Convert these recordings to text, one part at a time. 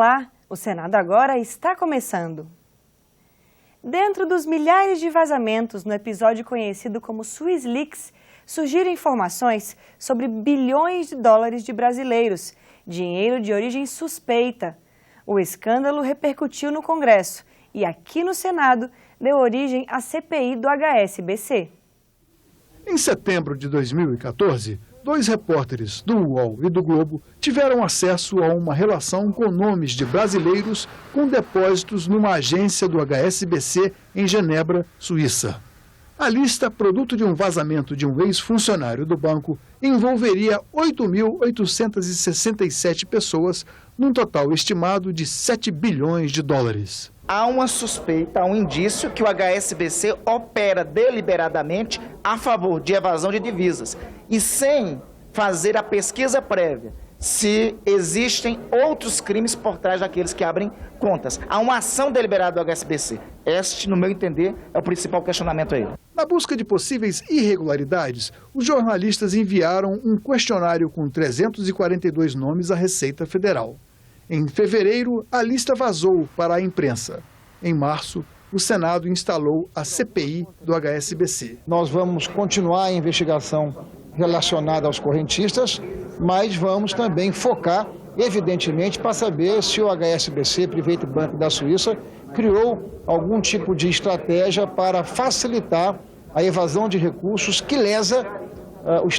Olá, o Senado agora está começando. Dentro dos milhares de vazamentos no episódio conhecido como Swiss Leaks, surgiram informações sobre bilhões de dólares de brasileiros, dinheiro de origem suspeita. O escândalo repercutiu no Congresso e aqui no Senado deu origem à CPI do HSBC. Em setembro de 2014, dois repórteres do UOL e do Globo tiveram acesso a uma relação com nomes de brasileiros com depósitos numa agência do HSBC em Genebra, Suíça. A lista, produto de um vazamento de um ex-funcionário do banco, envolveria 8.867 pessoas, num total estimado de 7 bilhões de dólares. Há uma suspeita, há um indício que o HSBC opera deliberadamente a favor de evasão de divisas e sem fazer a pesquisa prévia se existem outros crimes por trás daqueles que abrem contas. Há uma ação deliberada do HSBC. Este, no meu entender, é o principal questionamento a ele. Na busca de possíveis irregularidades, os jornalistas enviaram um questionário com 342 nomes à Receita Federal. Em fevereiro, a lista vazou para a imprensa. Em março, o Senado instalou a CPI do HSBC. Nós vamos continuar a investigação relacionada aos correntistas, mas vamos também focar, evidentemente, para saber se o HSBC, Private Bank da Suíça, criou algum tipo de estratégia para facilitar a evasão de recursos que lesa o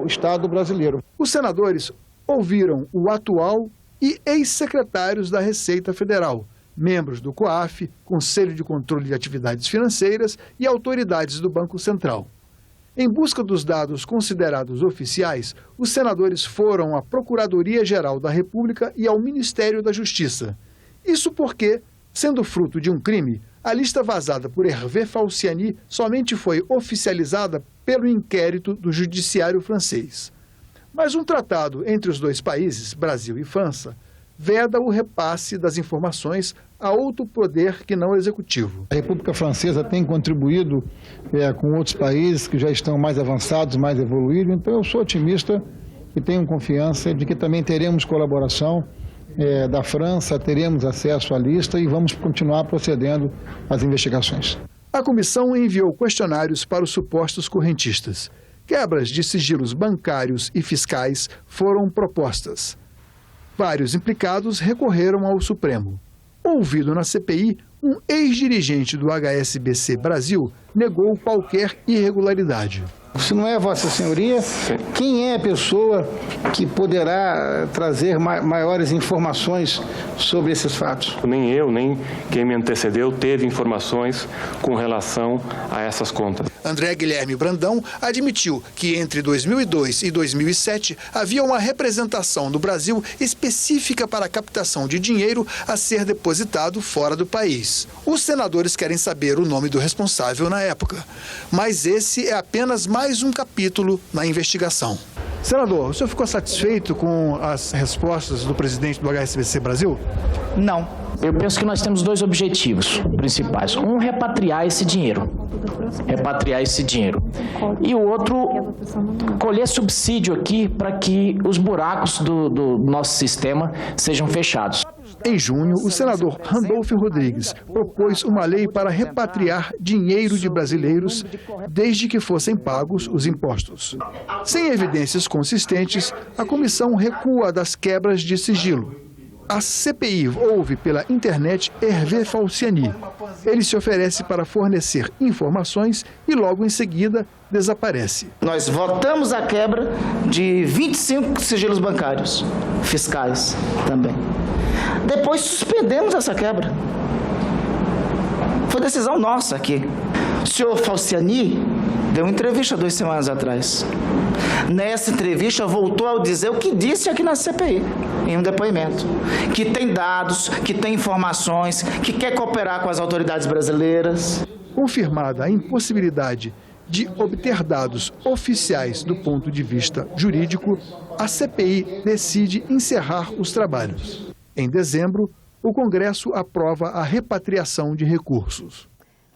Estado brasileiro. Os senadores ouviram o atual e ex-secretários da Receita Federal, membros do COAF, Conselho de Controle de Atividades Financeiras e autoridades do Banco Central. Em busca dos dados considerados oficiais, os senadores foram à Procuradoria-Geral da República e ao Ministério da Justiça. Isso porque, sendo fruto de um crime, a lista vazada por Hervé Falciani somente foi oficializada pelo inquérito do Judiciário francês. Mas um tratado entre os dois países, Brasil e França, veda o repasse das informações a outro poder que não executivo. A República Francesa tem contribuído com outros países que já estão mais avançados, mais evoluídos, então eu sou otimista e tenho confiança de que também teremos colaboração da França, teremos acesso à lista e vamos continuar procedendo às investigações. A comissão enviou questionários para os supostos correntistas. Quebras de sigilos bancários e fiscais foram propostas. Vários implicados recorreram ao Supremo. Ouvido na CPI, um ex-dirigente do HSBC Brasil negou qualquer irregularidade. Se não é Vossa Senhoria, quem é a pessoa que poderá trazer maiores informações sobre esses fatos? Nem eu, nem quem me antecedeu teve informações com relação a essas contas. André Guilherme Brandão admitiu que entre 2002 e 2007 havia uma representação no Brasil específica para a captação de dinheiro a ser depositado fora do país. Os senadores querem saber o nome do responsável na época, mas esse é apenas mais um capítulo na investigação. Senador, o senhor ficou satisfeito com as respostas do presidente do HSBC Brasil? Não. Eu penso que nós temos dois objetivos principais. Um, repatriar esse dinheiro. Repatriar esse dinheiro. E o outro, colher subsídio aqui para que os buracos do nosso sistema sejam fechados. Em junho, o senador Randolfo Rodrigues propôs uma lei para repatriar dinheiro de brasileiros desde que fossem pagos os impostos. Sem evidências consistentes, a comissão recua das quebras de sigilo. A CPI ouve pela internet Hervé Falciani. Ele se oferece para fornecer informações e logo em seguida desaparece. Nós votamos a quebra de 25 sigilos bancários, fiscais também. Depois suspendemos essa quebra. Foi decisão nossa aqui. O senhor Falciani deu uma entrevista 2 semanas atrás. Nessa entrevista voltou a dizer o que disse aqui na CPI, em um depoimento. Que tem dados, que tem informações, que quer cooperar com as autoridades brasileiras. Confirmada a impossibilidade de obter dados oficiais do ponto de vista jurídico, a CPI decide encerrar os trabalhos. Em dezembro, o Congresso aprova a repatriação de recursos.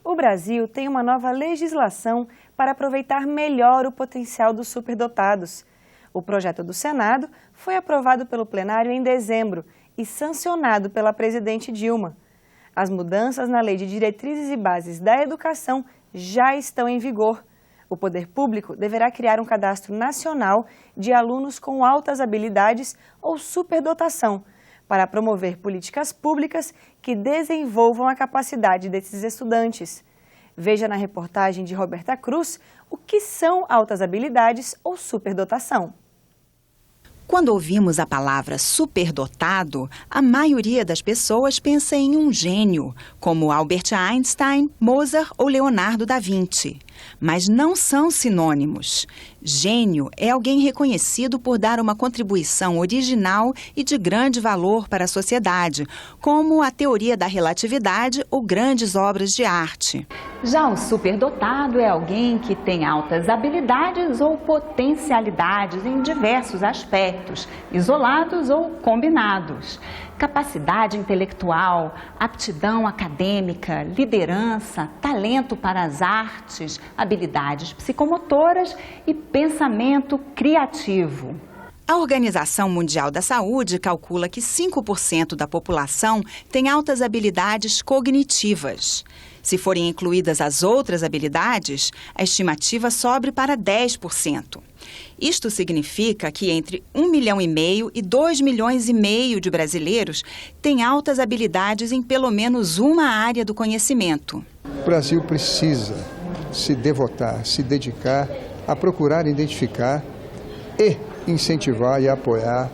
O Brasil tem uma nova legislação para aproveitar melhor o potencial dos superdotados. O projeto do Senado foi aprovado pelo plenário em dezembro e sancionado pela presidente Dilma. As mudanças na Lei de Diretrizes e Bases da Educação já estão em vigor. O poder público deverá criar um cadastro nacional de alunos com altas habilidades ou superdotação, para promover políticas públicas que desenvolvam a capacidade desses estudantes. Veja na reportagem de Roberta Cruz o que são altas habilidades ou superdotação. Quando ouvimos a palavra superdotado, a maioria das pessoas pensa em um gênio, como Albert Einstein, Mozart ou Leonardo da Vinci. Mas não são sinônimos. Gênio é alguém reconhecido por dar uma contribuição original e de grande valor para a sociedade, como a teoria da relatividade ou grandes obras de arte. Já o superdotado é alguém que tem altas habilidades ou potencialidades em diversos aspectos, isolados ou combinados. Capacidade intelectual, aptidão acadêmica, liderança, talento para as artes, habilidades psicomotoras e pensamento criativo. A Organização Mundial da Saúde calcula que 5% da população tem altas habilidades cognitivas. Se forem incluídas as outras habilidades, a estimativa sobe para 10%. Isto significa que entre 1,5 milhão e 2,5 milhões de brasileiros têm altas habilidades em pelo menos uma área do conhecimento. O Brasil precisa se devotar, se dedicar a procurar identificar e incentivar e apoiar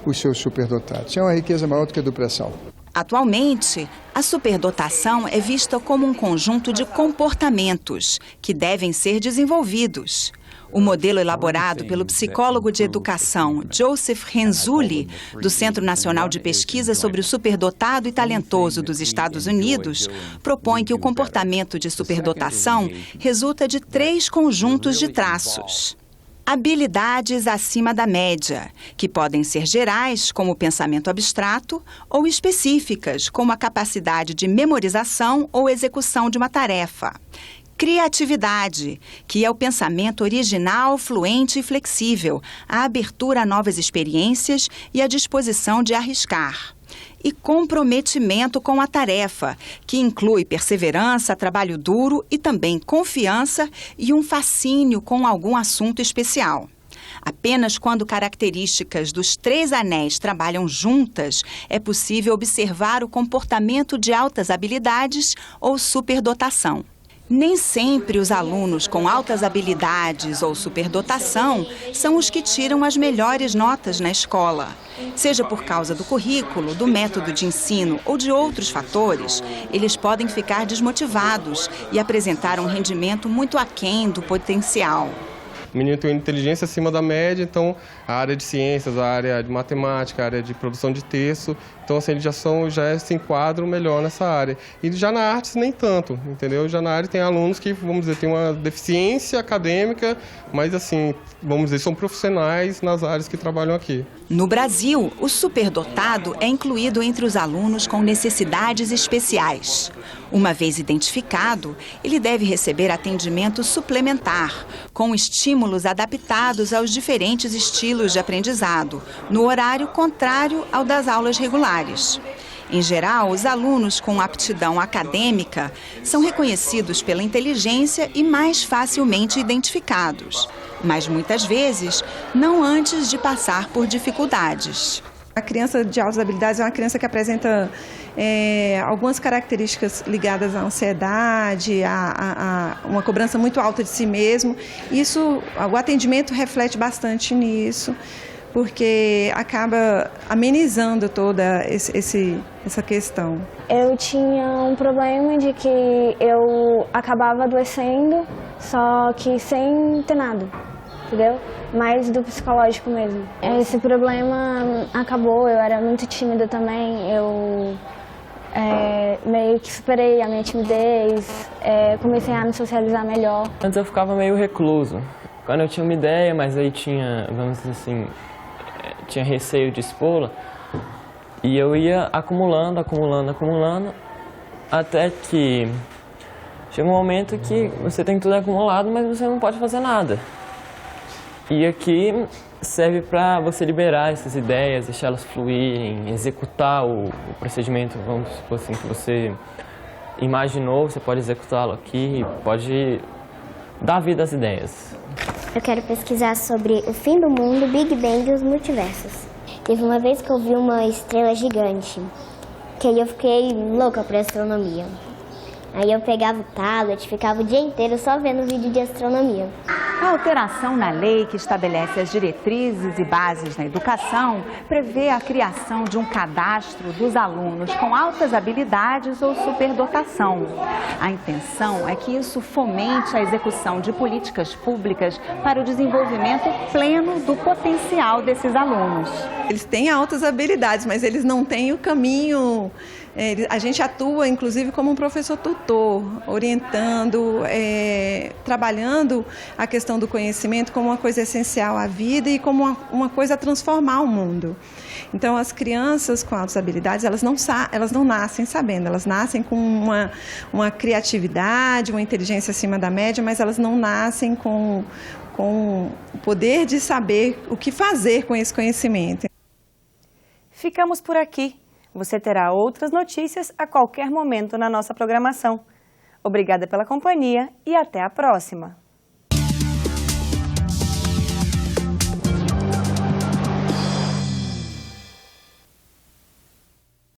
os seus superdotados. É uma riqueza maior do que a do pré-sal. Atualmente, a superdotação é vista como um conjunto de comportamentos que devem ser desenvolvidos. O modelo elaborado pelo psicólogo de educação Joseph Renzulli, do Centro Nacional de Pesquisa sobre o Superdotado e Talentoso dos Estados Unidos, propõe que o comportamento de superdotação resulta de 3 conjuntos de traços. Habilidades acima da média, que podem ser gerais, como o pensamento abstrato, ou específicas, como a capacidade de memorização ou execução de uma tarefa. Criatividade, que é o pensamento original, fluente e flexível, a abertura a novas experiências e a disposição de arriscar. E comprometimento com a tarefa, que inclui perseverança, trabalho duro e também confiança e um fascínio com algum assunto especial. Apenas quando características dos 3 anéis trabalham juntas, é possível observar o comportamento de altas habilidades ou superdotação. Nem sempre os alunos com altas habilidades ou superdotação são os que tiram as melhores notas na escola. Seja por causa do currículo, do método de ensino ou de outros fatores, eles podem ficar desmotivados e apresentar um rendimento muito aquém do potencial. O menino tem uma inteligência acima da média, então a área de ciências, a área de matemática, a área de produção de texto, então assim, eles já se enquadram melhor nessa área. E já na arte nem tanto, entendeu? Já na área tem alunos que, vamos dizer, tem uma deficiência acadêmica, mas assim, vamos dizer, são profissionais nas áreas que trabalham aqui. No Brasil, o superdotado é incluído entre os alunos com necessidades especiais. Uma vez identificado, ele deve receber atendimento suplementar, com estímulos adaptados aos diferentes estilos de aprendizado, no horário contrário ao das aulas regulares. Em geral, os alunos com aptidão acadêmica são reconhecidos pela inteligência e mais facilmente identificados, mas muitas vezes não antes de passar por dificuldades. A criança de altas habilidades é uma criança que apresenta algumas características ligadas à ansiedade, a uma cobrança muito alta de si mesmo. O atendimento reflete bastante nisso, porque acaba amenizando toda essa questão. Eu tinha um problema de que eu acabava adoecendo, só que sem ter nada, entendeu? Mais do psicológico mesmo. Esse problema acabou, eu era muito tímida também, eu meio que superei a minha timidez, comecei a me socializar melhor. Antes eu ficava meio recluso, quando eu tinha uma ideia, mas aí tinha, vamos dizer assim, tinha receio de expô-la, e eu ia acumulando, até que chega um momento que você tem tudo acumulado, mas você não pode fazer nada. E aqui serve para você liberar essas ideias, deixá-las fluírem, executar o procedimento, vamos supor assim, que você imaginou, você pode executá-lo aqui, pode dar vida às ideias. Eu quero pesquisar sobre o fim do mundo, Big Bang e os multiversos. Teve uma vez que eu vi uma estrela gigante, que aí eu fiquei louca por astronomia. Aí eu pegava o tablet, ficava o dia inteiro só vendo vídeo de astronomia. A alteração na lei que estabelece as diretrizes e bases na educação prevê a criação de um cadastro dos alunos com altas habilidades ou superdotação. A intenção é que isso fomente a execução de políticas públicas para o desenvolvimento pleno do potencial desses alunos. Eles têm altas habilidades, mas eles não têm o caminho. A gente atua, inclusive, como um professor tutor, orientando, trabalhando a questão do conhecimento como uma coisa essencial à vida e como uma coisa a transformar o mundo. Então, as crianças com altas habilidades, elas não nascem sabendo, elas nascem com uma criatividade, uma inteligência acima da média, mas elas não nascem com o poder de saber o que fazer com esse conhecimento. Ficamos por aqui. Você terá outras notícias a qualquer momento na nossa programação. Obrigada pela companhia e até a próxima!